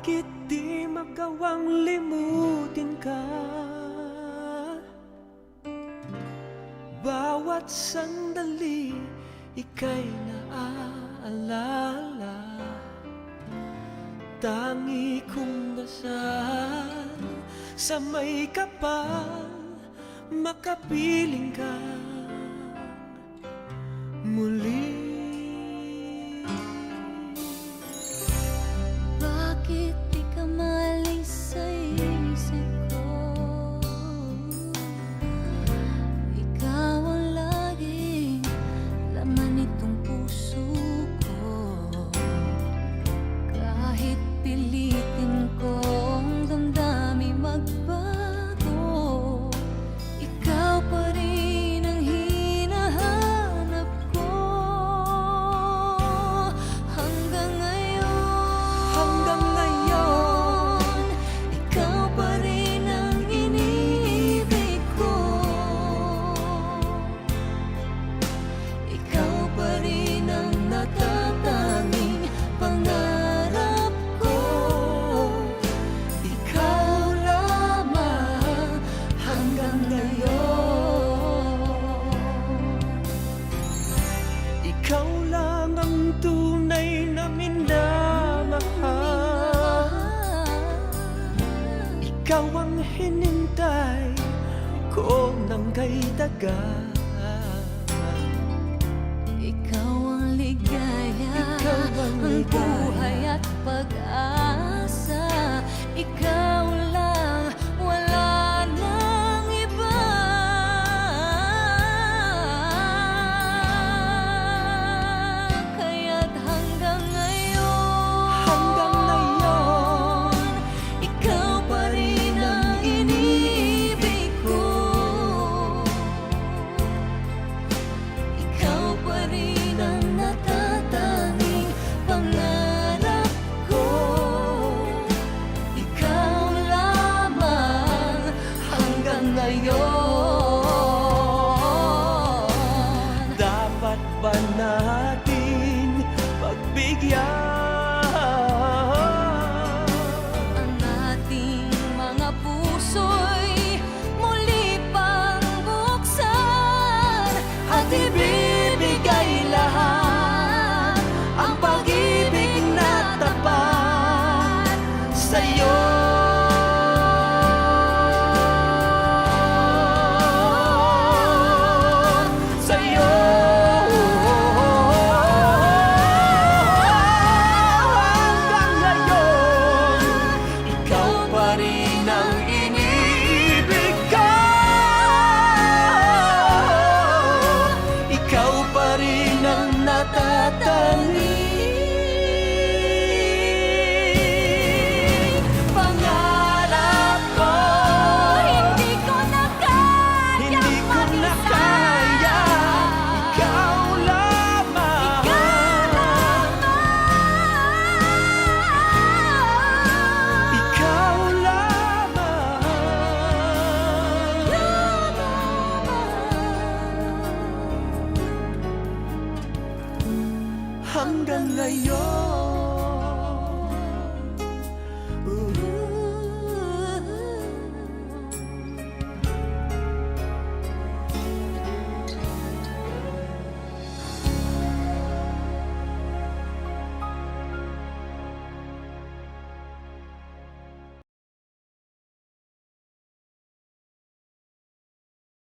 Bakit di magawang limutin ka? Bawat sandali ika'y naaalala. Tangi kong dasal sa may kapal, makapiling ka muli. Bakit di ka maalis sa isip ko? Ikaw ang laging laman nitong puso ko. Kahit pilitin kong damdamin magbago, ikaw pa rin ang hinahanap ko. Hanggang ngayon, ikaw pa rin ang iniibig ko. Ikaw pa rin ang natatanging pangarap ko. Ikaw lamang hanggang ngayon. Ikaw lang ang tunay na minamahal. Ikaw ang hinintay ko ng kay tagal. Ikaw ang ligaya, Ikaw ang ang ligaya. buhay at pag-asa. Ikaw lang, wala nang iba. Kaya't hanggang ngayon, ikaw pa rin ang iniibig ko. Ikaw pa rin ang natatanging pangarap ko. Ikaw lamang hanggang ngayon. Dapat ba natin pagbigyan Ang ating mga puso'y muli pang buksan at ibibigay lahat ang pag-ibig na tapat sa'yo. sa'yo. Hanggang ngayon, ikaw pa rin ang iniibig ko. Ikaw pa rin ang natatanging pangarap ko. Hindi ko na kaya Hindi ko na kaya, ikaw lamang. Ikaw lamang. Hanggang ngayon.